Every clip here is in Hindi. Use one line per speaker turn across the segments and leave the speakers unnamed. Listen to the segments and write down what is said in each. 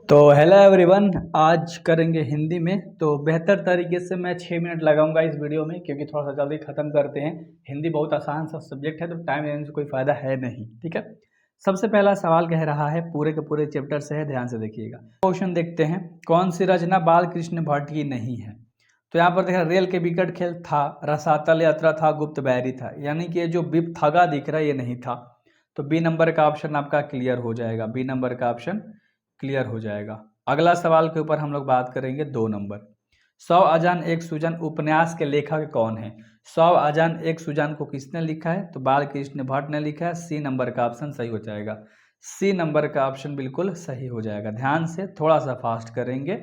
तो हेलो एवरीवन, आज करेंगे हिंदी में। तो बेहतर तरीके से मैं 6 मिनट लगाऊंगा इस वीडियो में, क्योंकि थोड़ा सा जल्दी ख़त्म करते हैं। हिंदी बहुत आसान सा सब्जेक्ट है, तो टाइम लेने से कोई फ़ायदा है नहीं। ठीक है, सबसे पहला सवाल कह रहा है, पूरे के पूरे चैप्टर से है, ध्यान से देखिएगा। क्वेश्चन देखते हैं, कौन सी रचना बाल कृष्ण भट्ट की नहीं है? तो यहाँ पर देखा, रेल के विकट खेल था, रसातल यात्रा था, गुप्त बैरी था, यानी कि ये जो बिपथगा दिख रहा है ये नहीं था। तो बी नंबर का ऑप्शन आपका क्लियर हो जाएगा, बी नंबर का ऑप्शन क्लियर हो जाएगा। अगला सवाल के ऊपर हम लोग बात करेंगे 2 नंबर। 100 अजान एक सुजन उपन्यास के लेखक कौन है? 100 अजान एक सुजन को किसने लिखा है? तो बाल कृष्ण भट्ट ने लिखा है। सी नंबर का ऑप्शन सही हो जाएगा, सी नंबर का ऑप्शन बिल्कुल सही हो जाएगा। ध्यान से, थोड़ा सा फास्ट करेंगे,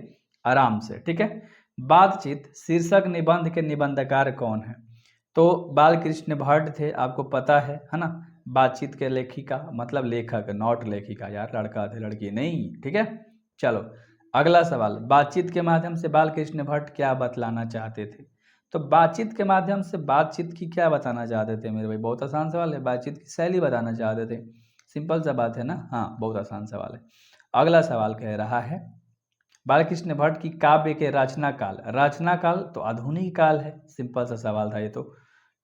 आराम से। ठीक है, बातचीत शीर्षक निबंध के निबंधकार कौन है? तो बाल कृष्ण भट्ट थे, आपको पता है ना। बातचीत के लेखिका मतलब लेखक, नॉट लेखिका यार, लड़का थे लड़की नहीं। ठीक है, चलो अगला सवाल। बातचीत के माध्यम से बाल कृष्ण भट्ट क्या बतलाना चाहते थे? तो बातचीत के माध्यम से बातचीत की क्या बताना चाहते थे मेरे भाई? बहुत आसान सवाल है, बातचीत की शैली बताना चाहते थे। सिंपल सा बात है ना, हाँ बहुत आसान सवाल है। अगला सवाल कह रहा है, बालकृष्ण भट्ट की काव्य के रचना काल, रचना काल तो आधुनिक काल है। सिंपल सा सवाल था ये तो।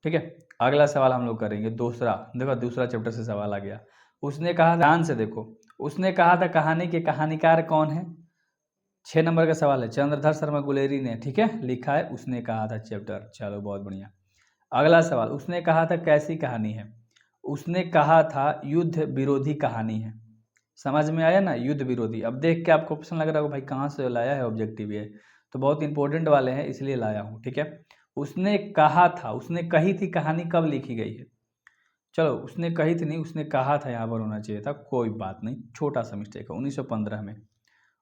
ठीक है, अगला सवाल हम लोग करेंगे दूसरा। देखो दूसरा चैप्टर से सवाल आ गया। उसने कहा, ध्यान से देखो, उसने कहा था कहानी के कहानीकार कौन है? 6 नंबर का सवाल है, चंद्रधर शर्मा गुलेरी ने, ठीक है, लिखा है उसने कहा था चैप्टर। चलो बहुत बढ़िया। अगला सवाल, उसने कहा था कैसी कहानी है? उसने कहा था युद्ध विरोधी कहानी है। समझ में आया ना, युद्ध विरोधी। अब देख के आपको ऑप्शन लग रहा होगा भाई कहाँ से लाया है, ऑब्जेक्टिव ये तो बहुत इंपॉर्टेंट वाले हैं इसलिए लाया हूँ। ठीक है, उसने कहा था, उसने कही थी, कहानी कब लिखी गई है? चलो उसने कही थी नहीं, उसने कहा था यहाँ पर होना चाहिए था, कोई बात नहीं, छोटा सा मिस्टेक है। 1915 में,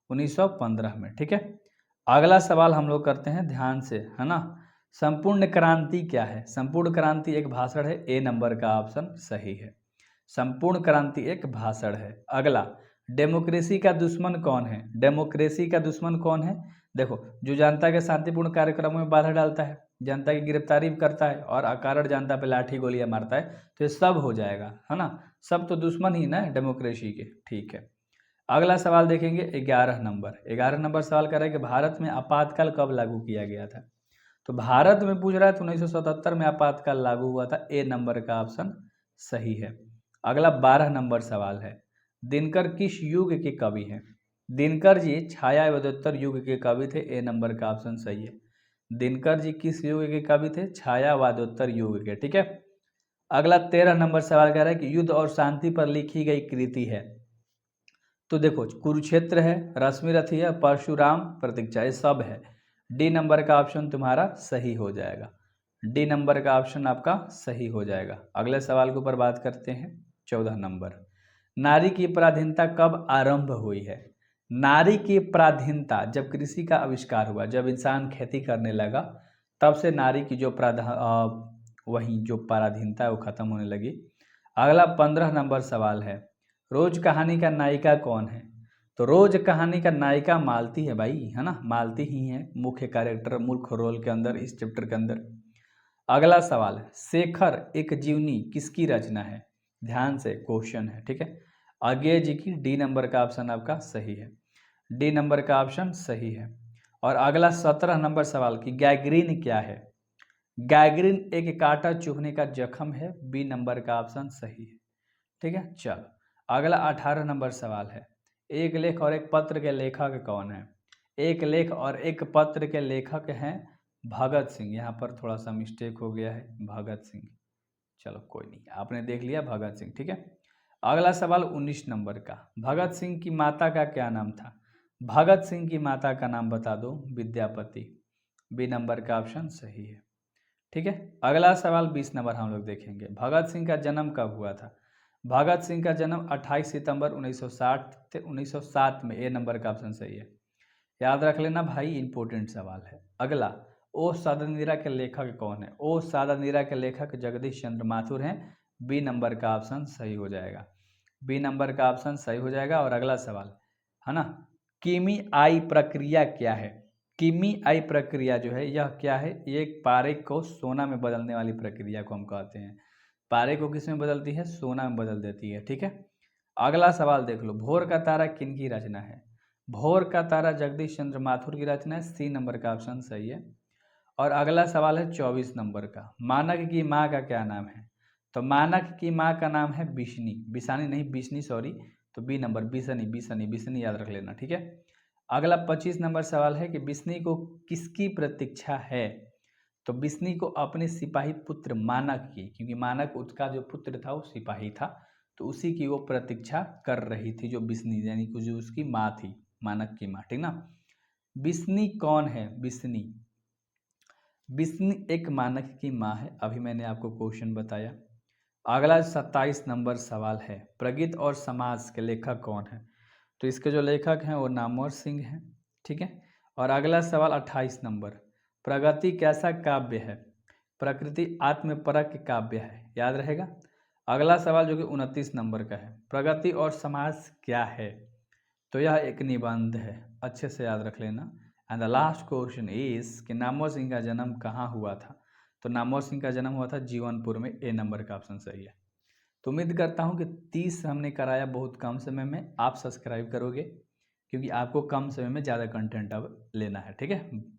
1915 में। ठीक है, अगला सवाल हम लोग करते हैं ध्यान से, है ना। संपूर्ण क्रांति क्या है? संपूर्ण क्रांति एक भाषण है, ए नंबर का ऑप्शन सही है। संपूर्ण क्रांति एक भाषण है। अगला, डेमोक्रेसी का दुश्मन कौन है? डेमोक्रेसी का दुश्मन कौन है? देखो, जो जनता के शांतिपूर्ण कार्यक्रमों में बाधा डालता है, जनता की गिरफ्तारी करता है और अकारण जनता पे लाठी गोलियां मारता है, तो ये सब हो जाएगा, है ना। सब तो दुश्मन ही ना डेमोक्रेसी के। ठीक है, अगला सवाल देखेंगे 11 नंबर। 11 नंबर सवाल कर रहा है कि भारत में आपातकाल कब लागू किया गया था? तो भारत में पूछ रहा है तो 1977 में आपातकाल लागू हुआ था, ए नंबर का ऑप्शन सही है। अगला 12 नंबर सवाल है, दिनकर किस युग के कवि हैं? दिनकर जी छाया एवं युग के कवि थे, ए नंबर का ऑप्शन सही है। दिनकर जी किस युग के कवि थे? छायावादोत्तर युग के। ठीक है, अगला 13 नंबर सवाल कह रहा है कि युद्ध और शांति पर लिखी गई कृति है। तो देखो, कुरुक्षेत्र है, रश्मि रथी है, परशुराम प्रतीक्षा, ये सब है। डी नंबर का ऑप्शन तुम्हारा सही हो जाएगा, डी नंबर का ऑप्शन आपका सही हो जाएगा। अगले सवाल के ऊपर बात करते हैं, 14 नंबर। नारी की पराधीनता कब आरंभ हुई है? नारी की पराधीनता जब कृषि का आविष्कार हुआ, जब इंसान खेती करने लगा, तब से नारी की जो वही जो पराधीनता है वो खत्म होने लगी। अगला 15 नंबर सवाल है, रोज कहानी का नायिका कौन है? तो रोज कहानी का नायिका मालती है भाई, है ना, मालती ही है मुख्य कैरेक्टर, मुख्य रोल के अंदर, इस चैप्टर के अंदर। अगला सवाल है, शेखर एक जीवनी किसकी रचना है? ध्यान से क्वेश्चन है, ठीक है, अज्ञेय जी की। डी नंबर का ऑप्शन आपका सही है, डी नंबर का ऑप्शन सही है। और अगला 17 नंबर सवाल की गैंग्रीन क्या है? गैंग्रीन एक कांटा चुभने का जख्म है, बी नंबर का ऑप्शन सही है। ठीक है, चलो अगला 18 नंबर सवाल है, एक लेख और एक पत्र के लेखक कौन है? एक लेख और एक पत्र के लेखक हैं भगत सिंह। यहाँ पर थोड़ा सा मिस्टेक हो गया है, भगत सिंह। चलो कोई नहीं, आपने देख लिया भगत सिंह। ठीक है, अगला सवाल 19 नंबर का, भगत सिंह की माता का क्या नाम था? भगत सिंह की माता का नाम बता दो, विद्यापति, बी नंबर का ऑप्शन सही है। ठीक है, अगला सवाल 20 नंबर हम लोग देखेंगे, भगत सिंह का जन्म कब हुआ था? भगत सिंह का जन्म 28 सितंबर 1907 में, ए नंबर का ऑप्शन सही है। याद रख लेना भाई, इंपॉर्टेंट सवाल है। अगला, ओ सादानीरा के लेखक कौन है? ओ सादानीरा के लेखक जगदीश चंद्र माथुर हैं, बी नंबर का ऑप्शन सही हो जाएगा, बी नंबर का ऑप्शन सही हो जाएगा। और अगला सवाल है ना, किमी आई प्रक्रिया क्या है? किमी आई प्रक्रिया जो है यह क्या है? ये एक पारे को सोना में बदलने वाली प्रक्रिया को हम कहते हैं। पारे को किस में बदलती है? सोना में बदल देती है। ठीक है, अगला सवाल देख लो, भोर का तारा किन की रचना है? भोर का तारा जगदीश चंद्र माथुर की रचना है, सी नंबर का ऑप्शन सही है। और अगला सवाल है 24 नंबर का, मानक की माँ का क्या नाम है? तो मानक की माँ का नाम है बिशनी, बिसानी नहीं बिशनी सॉरी, तो बी नंबर बिसनी, बिसनी बिसनी याद रख लेना, ठीक है। अगला 25 नंबर सवाल है कि बिस्नी को किसकी प्रतीक्षा है? तो बिस्नी को अपने सिपाही पुत्र मानक की, क्योंकि मानक उसका जो पुत्र था वो सिपाही था, तो उसी की वो प्रतीक्षा कर रही थी, जो बिस्नी यानी कि जो उसकी माँ थी, मानक की माँ, ठीक ना। बिस्नी कौन है? बिस्नी, बिस्नी एक मानक की माँ है, अभी मैंने आपको क्वेश्चन बताया। अगला 27 नंबर सवाल है, प्रगीत और समाज के लेखक कौन है? तो इसके जो लेखक हैं वो नामवर सिंह हैं, ठीक है। और अगला सवाल 28 नंबर, प्रगति कैसा काव्य है? प्रकृति आत्मपरक काव्य है, याद रहेगा। अगला सवाल जो कि 29 नंबर का है, प्रगति और समाज क्या है? तो यह एक निबंध है, अच्छे से याद रख लेना। And the last question is कि नामवर सिंह का जन्म कहाँ हुआ था? तो नामवर सिंह का जन्म हुआ था जीवनपुर में, ए नंबर का ऑप्शन सही है। तो उम्मीद करता हूँ कि 30 हमने कराया बहुत कम समय में, आप सब्सक्राइब करोगे क्योंकि आपको कम समय में ज़्यादा कंटेंट अब लेना है, ठीक है।